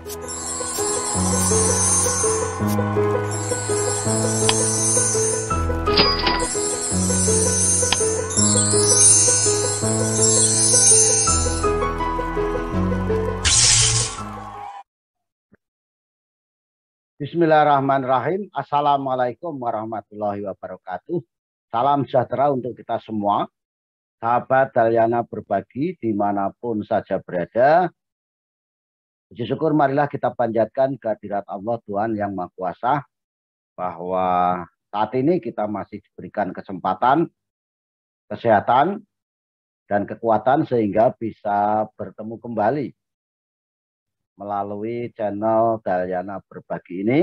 Bismillahirrahmanirrahim. Assalamualaikum warahmatullahi wabarakatuh. Salam sejahtera untuk kita semua. Sahabat Dalyana Berbagi dimanapun saja berada. Puji syukur marilah kita panjatkan kehadirat Allah Tuhan yang Maha Kuasa. Bahwa saat ini kita masih diberikan kesempatan, kesehatan, dan kekuatan sehingga bisa bertemu kembali melalui channel Dalyana Berbagi ini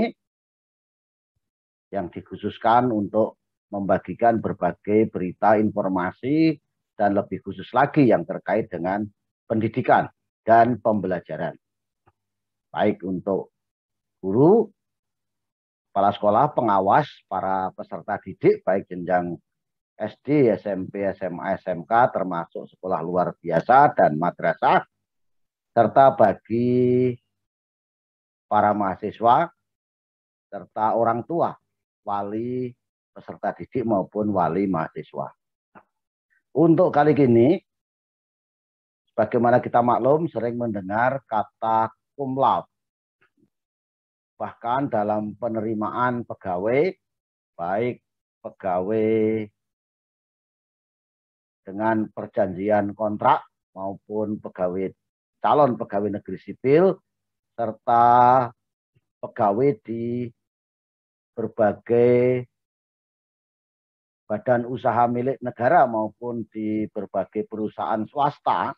yang dikhususkan untuk membagikan berbagai berita, informasi, dan lebih khusus lagi yang terkait dengan pendidikan dan pembelajaran. Baik untuk guru, kepala sekolah, pengawas, para peserta didik, baik jenjang SD, SMP, SMA, SMK, termasuk sekolah luar biasa dan madrasah, serta bagi para mahasiswa, serta orang tua, wali peserta didik maupun wali mahasiswa. Untuk kali ini, bagaimana kita maklum sering mendengar kata cum laude. Bahkan dalam penerimaan pegawai, baik pegawai dengan perjanjian kontrak maupun calon pegawai negeri sipil, serta pegawai di berbagai badan usaha milik negara maupun di berbagai perusahaan swasta,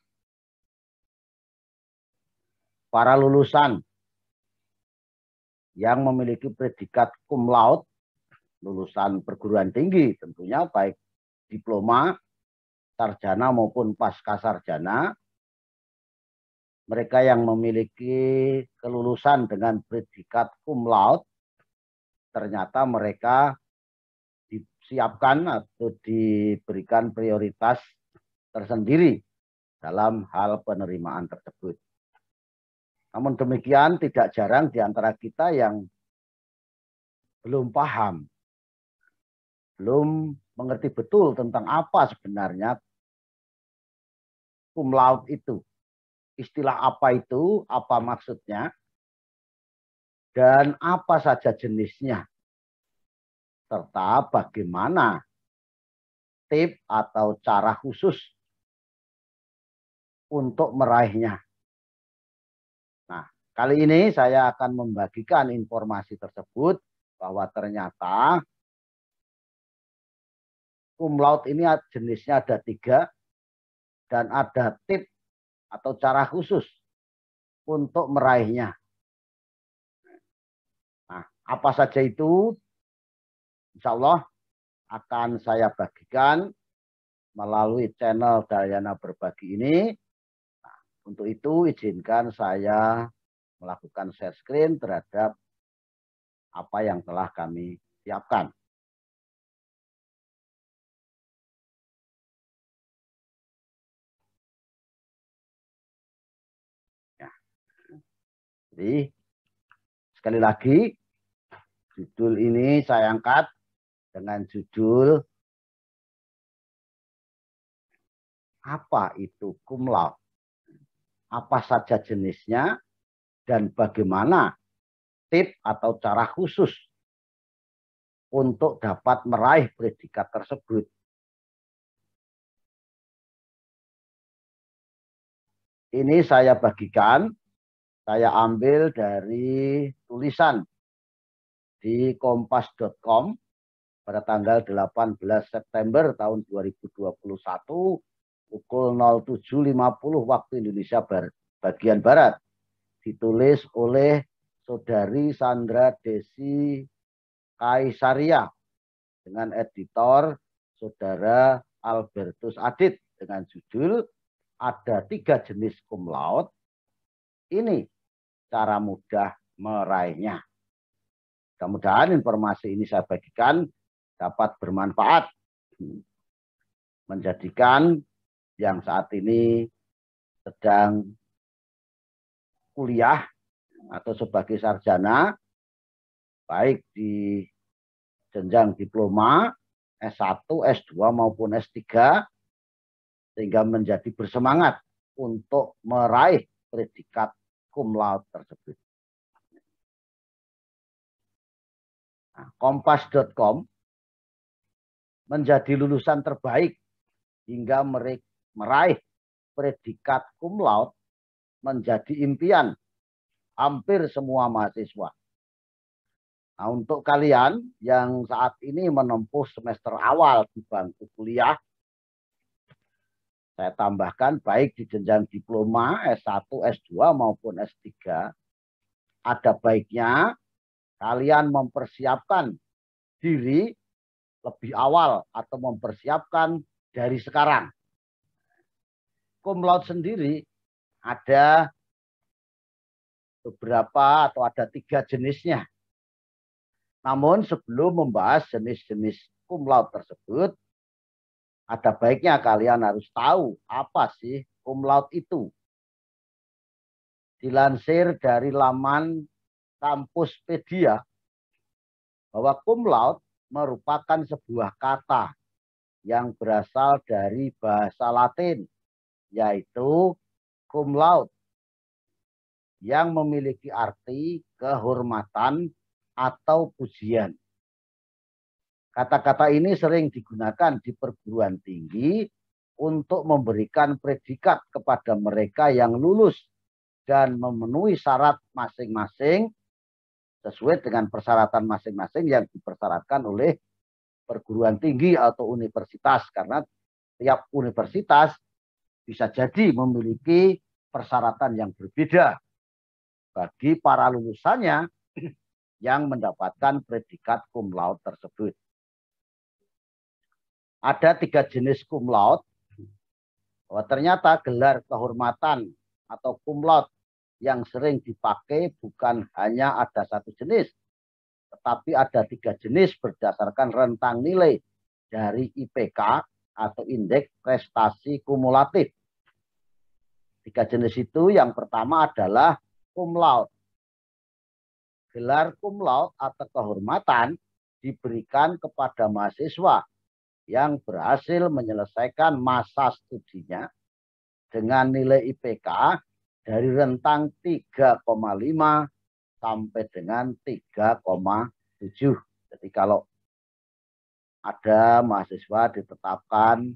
para lulusan yang memiliki predikat cum laude, lulusan perguruan tinggi tentunya baik diploma, sarjana maupun pasca sarjana, mereka yang memiliki kelulusan dengan predikat cum laude, ternyata mereka disiapkan atau diberikan prioritas tersendiri dalam hal penerimaan tersebut. Namun demikian tidak jarang di antara kita yang belum paham, belum mengerti betul tentang apa sebenarnya cum laude itu. Istilah apa itu, apa maksudnya, dan apa saja jenisnya, serta bagaimana tip atau cara khusus untuk meraihnya. Nah, kali ini saya akan membagikan informasi tersebut bahwa ternyata cum laude ini jenisnya ada 3 dan ada tip atau cara khusus untuk meraihnya. Nah, apa saja itu? Insya Allah akan saya bagikan melalui channel Dalyana Berbagi ini. Nah, untuk itu izinkan saya melakukan share screen terhadap apa yang telah kami siapkan. Ya. Jadi sekali lagi judul ini saya angkat dengan judul apa itu cum laude, apa saja jenisnya, dan bagaimana tip atau cara khusus untuk dapat meraih predikat tersebut. Ini saya bagikan, saya ambil dari tulisan di kompas.com pada tanggal 18 September tahun 2021 pukul 07.50 waktu Indonesia bagian Barat. Ditulis oleh Saudari Sandra Desi Kaisaria dengan editor Saudara Albertus Adit dengan judul ada 3 jenis cum laude. Ini cara mudah meraihnya. Mudah-mudahan informasi ini saya bagikan dapat bermanfaat, menjadikan yang saat ini sedang kuliah atau sebagai sarjana, baik di jenjang diploma, S1, S2 maupun S3, sehingga menjadi bersemangat untuk meraih predikat cum laude tersebut. Nah, Kompas.com menjadi lulusan terbaik hingga meraih predikat cum laude menjadi impian hampir semua mahasiswa. Nah, untuk kalian yang saat ini menempuh semester awal di bangku kuliah, saya tambahkan baik di jenjang diploma, S1, S2 maupun S3, ada baiknya kalian mempersiapkan diri lebih awal atau mempersiapkan dari sekarang. Cum laude sendiri ada beberapa atau ada 3 jenisnya. Namun sebelum membahas jenis-jenis cum laude tersebut, ada baiknya kalian harus tahu apa sih cum laude itu. Dilansir dari laman Kampuspedia bahwa cum laude merupakan sebuah kata yang berasal dari bahasa Latin, yaitu cum laude, yang memiliki arti kehormatan atau pujian. Kata-kata ini sering digunakan di perguruan tinggi untuk memberikan predikat kepada mereka yang lulus dan memenuhi syarat masing-masing sesuai dengan persyaratan masing-masing yang dipersyaratkan oleh perguruan tinggi atau universitas. Karena tiap universitas bisa jadi memiliki persyaratan yang berbeda bagi para lulusannya yang mendapatkan predikat cum laude tersebut. Ada 3 jenis cum laude. Bahwa ternyata gelar kehormatan atau cum laude yang sering dipakai bukan hanya ada 1 jenis, tetapi ada 3 jenis berdasarkan rentang nilai dari IPK atau indeks prestasi kumulatif. 3 jenis itu yang pertama adalah cum laude. Gelar cum laude atau kehormatan diberikan kepada mahasiswa yang berhasil menyelesaikan masa studinya dengan nilai IPK dari rentang 3,5 sampai dengan 3,7. Jadi kalau ada mahasiswa ditetapkan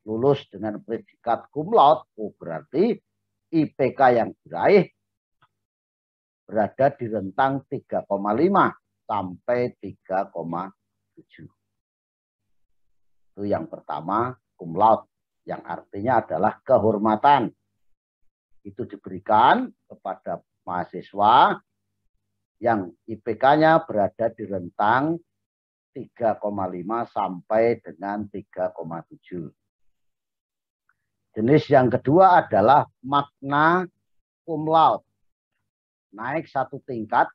lulus dengan predikat cum laude, berarti IPK yang diraih berada di rentang 3,5 sampai 3,7. Itu yang pertama, cum laude, yang artinya adalah kehormatan. Itu diberikan kepada mahasiswa yang IPK-nya berada di rentang 3,5 sampai dengan 3,7. Jenis yang kedua adalah magna cum laude. Naik 1 tingkat,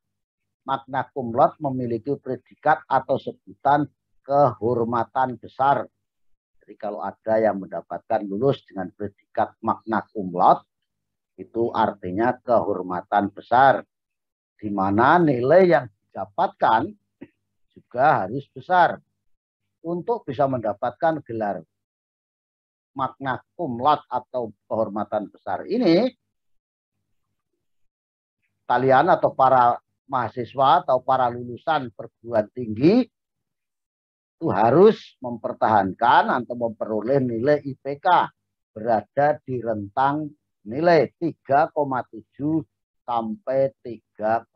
magna cum laude memiliki predikat atau sebutan kehormatan besar. Jadi kalau ada yang mendapatkan lulus dengan predikat magna cum laude, itu artinya kehormatan besar, di mana nilai yang didapatkan juga harus besar. Untuk bisa mendapatkan gelar magna cum laude atau kehormatan besar ini, kalian atau para mahasiswa atau para lulusan perguruan tinggi itu harus mempertahankan atau memperoleh nilai IPK berada di rentang nilai 3,7 sampai 3,9.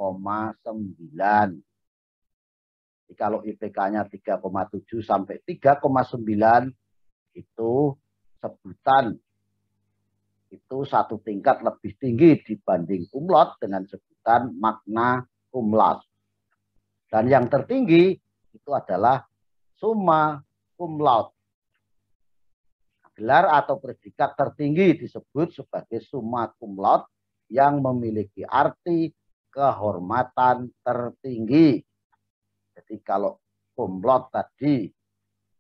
Jadi kalau IPK-nya 3,7 sampai 3,9 itu sebutan itu 1 tingkat lebih tinggi dibanding cum laude dengan sebutan magna cum laude. Dan yang tertinggi itu adalah summa cum laude. Gelar atau predikat tertinggi disebut sebagai summa cum laude yang memiliki arti kehormatan tertinggi. Jadi kalau cum laude tadi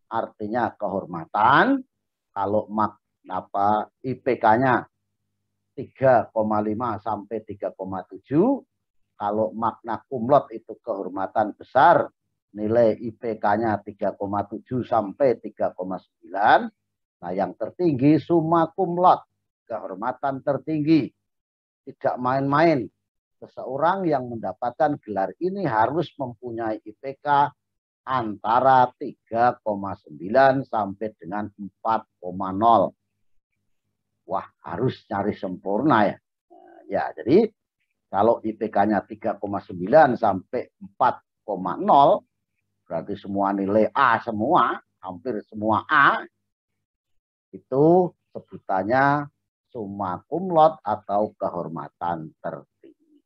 artinya kehormatan, kalau IPK-nya 3,5 sampai 3,7 Kalau magna cum laude itu kehormatan besar, nilai IPK-nya 3,7 sampai 3,9. Nah, yang tertinggi summa cum laude, kehormatan tertinggi. Tidak main-main. Seseorang yang mendapatkan gelar ini harus mempunyai IPK antara 3,9 sampai dengan 4,0. Wah, harus nyari sempurna ya. Ya, jadi kalau IPK-nya 3,9 sampai 4,0, berarti semua nilai A semua, hampir semua A, itu sebutannya summa cum laude atau kehormatan tertinggi.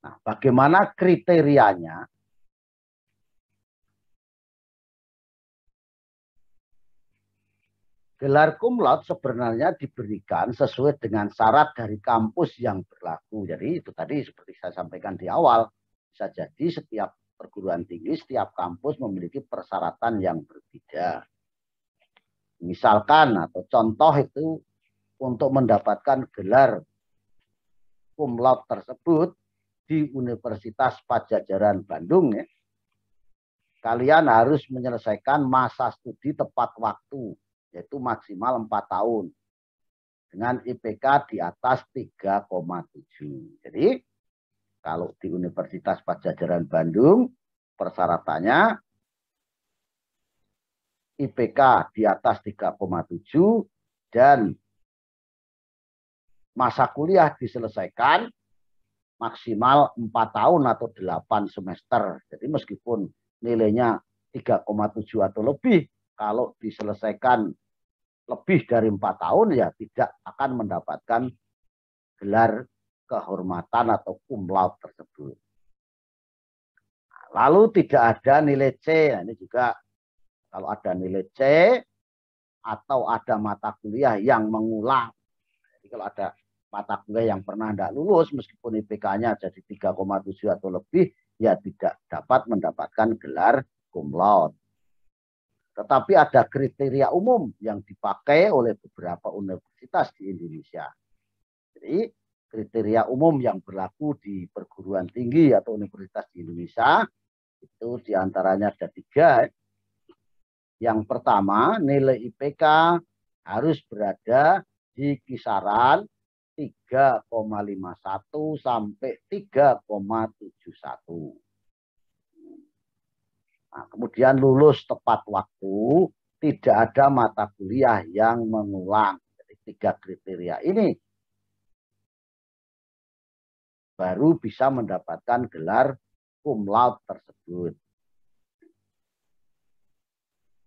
Nah, bagaimana kriterianya? Gelar cum laude sebenarnya diberikan sesuai dengan syarat dari kampus yang berlaku. Jadi itu tadi seperti saya sampaikan di awal, bisa jadi setiap perguruan tinggi, setiap kampus memiliki persyaratan yang berbeda. Misalkan atau contoh itu untuk mendapatkan gelar cum laude tersebut di Universitas Padjadjaran Bandung, ya, kalian harus menyelesaikan masa studi tepat waktu, yaitu maksimal 4 tahun dengan IPK di atas 3,7. Jadi kalau di Universitas Padjadjaran Bandung persyaratannya IPK di atas 3,7 dan masa kuliah diselesaikan maksimal 4 tahun atau 8 semester. Jadi meskipun nilainya 3,7 atau lebih, kalau diselesaikan lebih dari 4 tahun ya tidak akan mendapatkan gelar kehormatan atau cum laude tersebut. Lalu tidak ada nilai C. Nah, ini juga kalau ada nilai C atau ada mata kuliah yang mengulang. Jadi kalau ada mata kuliah yang pernah tidak lulus meskipun IPK-nya jadi 3,7 atau lebih, ya tidak dapat mendapatkan gelar cum laude. Tetapi ada kriteria umum yang dipakai oleh beberapa universitas di Indonesia. Jadi kriteria umum yang berlaku di perguruan tinggi atau universitas di Indonesia itu diantaranya ada 3. Yang pertama, nilai IPK harus berada di kisaran 3,51 sampai 3,71. Nah, kemudian lulus tepat waktu, tidak ada mata kuliah yang mengulang. Jadi 3 kriteria ini baru bisa mendapatkan gelar cum laude tersebut.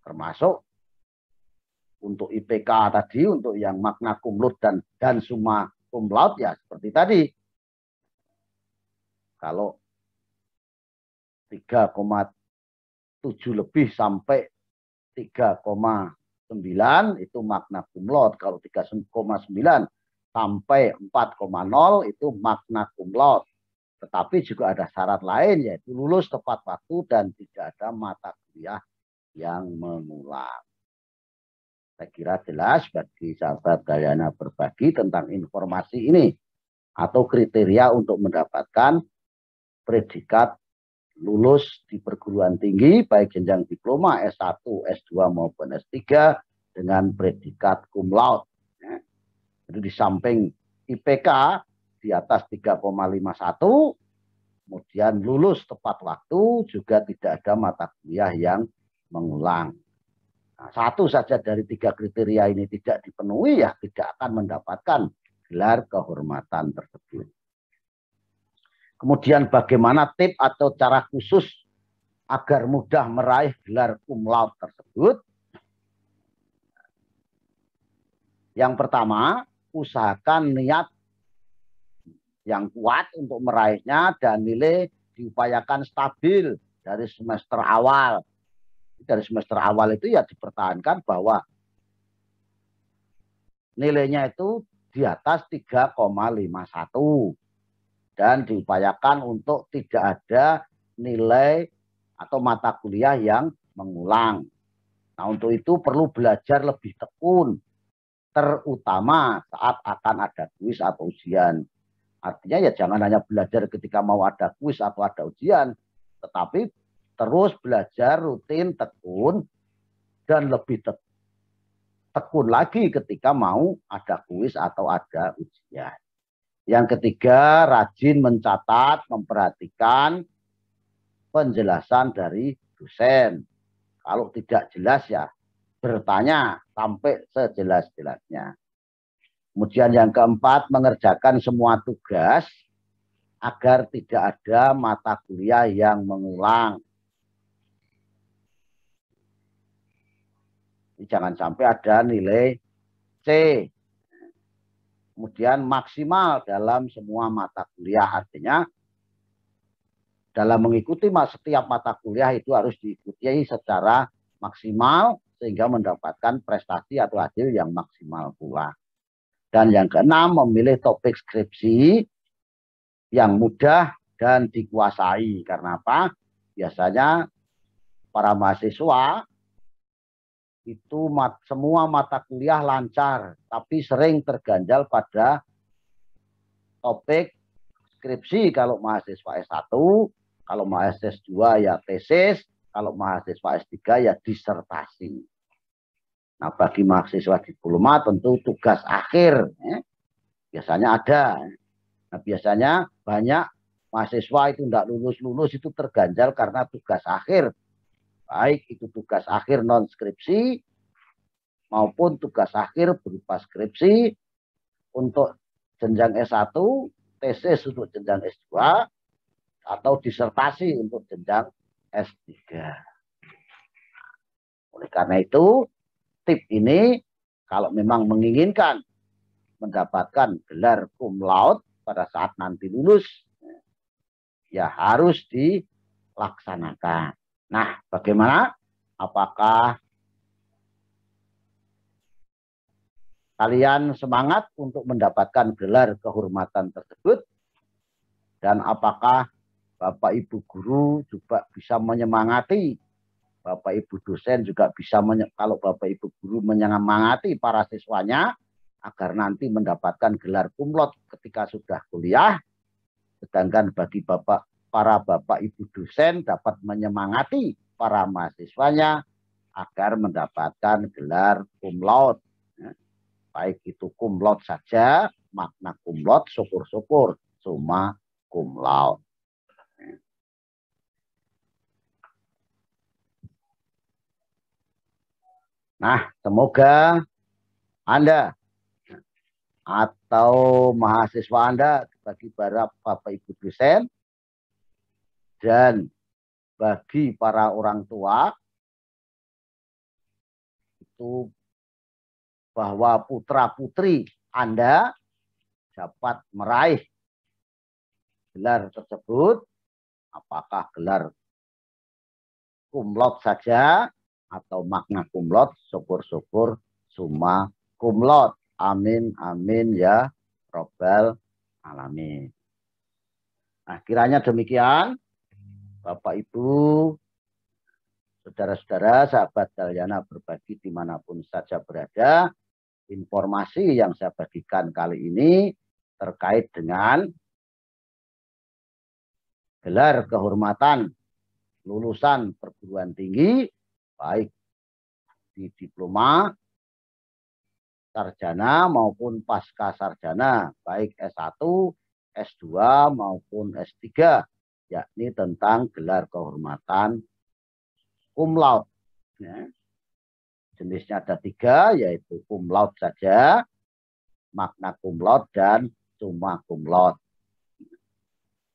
Termasuk untuk IPK tadi, untuk yang magna cum laude dan summa cum laude ya seperti tadi. Kalau 3,7 lebih sampai 3,9 itu magna cum laude. Kalau 3,9 sampai 4,0 itu magna cum laude. Tetapi juga ada syarat lain yaitu lulus tepat waktu dan tidak ada mata kuliah yang mengulang. Saya kira jelas bagi sahabat Dayana berbagi tentang informasi ini atau kriteria untuk mendapatkan predikat lulus di perguruan tinggi baik jenjang diploma S1, S2 maupun S3 dengan predikat cum laude. Jadi di samping IPK di atas 3,51, kemudian lulus tepat waktu, juga tidak ada mata kuliah yang mengulang. Nah, satu saja dari 3 kriteria ini tidak dipenuhi, ya tidak akan mendapatkan gelar kehormatan tersebut. Kemudian bagaimana tip atau cara khusus agar mudah meraih gelar cum laude tersebut? Yang pertama, usahakan niat yang kuat untuk meraihnya dan nilai diupayakan stabil dari semester awal. Dari semester awal itu ya dipertahankan bahwa nilainya itu di atas 3,51 dan diupayakan untuk tidak ada nilai atau mata kuliah yang mengulang. Nah, untuk itu perlu belajar lebih tekun terutama saat akan ada kuis atau ujian. Artinya ya jangan hanya belajar ketika mau ada kuis atau ada ujian, tetapi terus belajar rutin, tekun, dan lebih tekun lagi ketika mau ada kuis atau ada ujian. Yang ketiga, rajin mencatat, memperhatikan penjelasan dari dosen. Kalau tidak jelas ya bertanya sampai sejelas-jelasnya. Kemudian yang keempat, mengerjakan semua tugas agar tidak ada mata kuliah yang mengulang. Jangan sampai ada nilai C. Kemudian maksimal dalam semua mata kuliah. Artinya dalam mengikuti setiap mata kuliah itu harus diikuti secara maksimal sehingga mendapatkan prestasi atau hasil yang maksimal pula. Dan yang keenam, memilih topik skripsi yang mudah dan dikuasai. Karena apa? Biasanya para mahasiswa itu semua mata kuliah lancar, tapi sering terganjal pada topik skripsi kalau mahasiswa S1, kalau mahasiswa S2 ya tesis, kalau mahasiswa S3 ya disertasi. Nah, bagi mahasiswa diploma tentu tugas akhir biasanya ada. Nah, biasanya banyak mahasiswa itu tidak lulus-lulus itu terganjal karena tugas akhir. Baik itu tugas akhir non skripsi maupun tugas akhir berupa skripsi untuk jenjang S1, tesis untuk jenjang S2, atau disertasi untuk jenjang S3. Oleh karena itu, tip ini kalau memang menginginkan mendapatkan gelar cum laude pada saat nanti lulus, ya harus dilaksanakan. Nah, bagaimana? Apakah kalian semangat untuk mendapatkan gelar kehormatan tersebut? Dan apakah Bapak Ibu guru juga bisa menyemangati, Bapak Ibu dosen juga bisa, kalau Bapak Ibu guru menyemangati para siswanya agar nanti mendapatkan gelar cum laude ketika sudah kuliah, sedangkan bagi para Bapak Ibu dosen dapat menyemangati para mahasiswanya agar mendapatkan gelar cum laude. Baik itu cum laude saja, magna cum laude, syukur-syukur, summa cum laude. Nah, semoga Anda atau mahasiswa Anda bagi para Bapak Ibu dosen dan bagi para orang tua itu bahwa putra-putri Anda dapat meraih gelar tersebut, apakah gelar cum laude saja atau magna cum laude, syukur-syukur summa cum laude. Amin, amin ya robbal alamin. Nah, kiranya demikian, Bapak Ibu, saudara-saudara, sahabat Dalyana berbagi dimanapun saja berada, informasi yang saya bagikan kali ini terkait dengan gelar kehormatan lulusan perguruan tinggi, baik di diploma, sarjana maupun pasca sarjana, baik S1, S2 maupun S3, yakni tentang gelar kehormatan cum laude. Ya. Jenisnya ada 3, yaitu cum laude saja, magna cum laude, dan summa cum laude.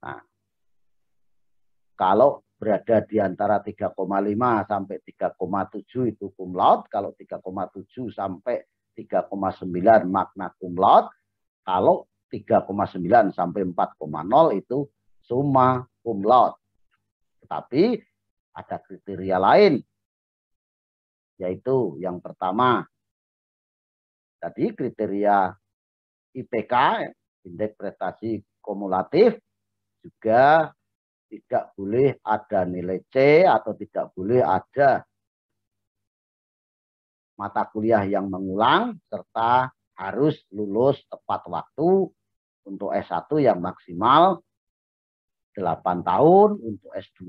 Nah, kalau berada di antara 3,5 sampai 3,7 itu cum laude, kalau 3,7 sampai 3,9 magna cum laude, kalau 3,9 sampai 4,0 itu summa cum laude. Tetapi ada kriteria lain, yaitu yang pertama, tadi kriteria IPK, indeks prestasi kumulatif, juga tidak boleh ada nilai C atau tidak boleh ada mata kuliah yang mengulang, serta harus lulus tepat waktu untuk S1 yang maksimal 8 tahun, untuk S2,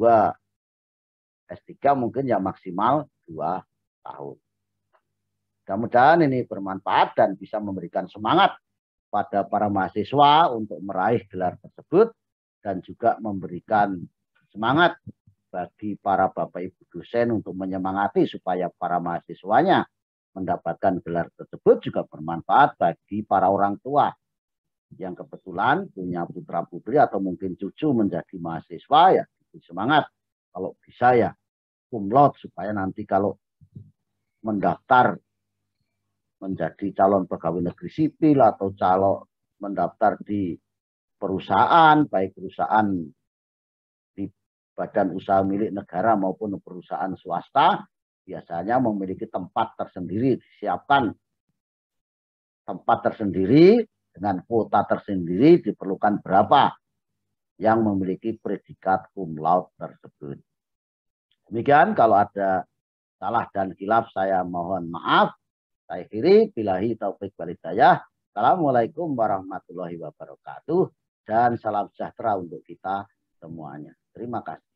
S3 mungkin yang maksimal 2 tahun. Mudah-mudahan ini bermanfaat dan bisa memberikan semangat pada para mahasiswa untuk meraih gelar tersebut dan juga memberikan semangat bagi para Bapak Ibu dosen untuk menyemangati supaya para mahasiswanya mendapatkan gelar tersebut, juga bermanfaat bagi para orang tua yang kebetulan punya putra putri atau mungkin cucu menjadi mahasiswa, ya semangat kalau bisa ya cum laude, supaya nanti kalau mendaftar menjadi calon pegawai negeri sipil atau calon mendaftar di perusahaan, baik perusahaan di badan usaha milik negara maupun perusahaan swasta, biasanya memiliki tempat tersendiri, disiapkan tempat tersendiri dengan kuota tersendiri, diperlukan berapa yang memiliki predikat cum laude tersebut. Demikian, kalau ada salah dan khilaf saya mohon maaf. Saya akhiri, billahi taufik wal hidayah. Assalamualaikum warahmatullahi wabarakatuh dan salam sejahtera untuk kita semuanya. Terima kasih.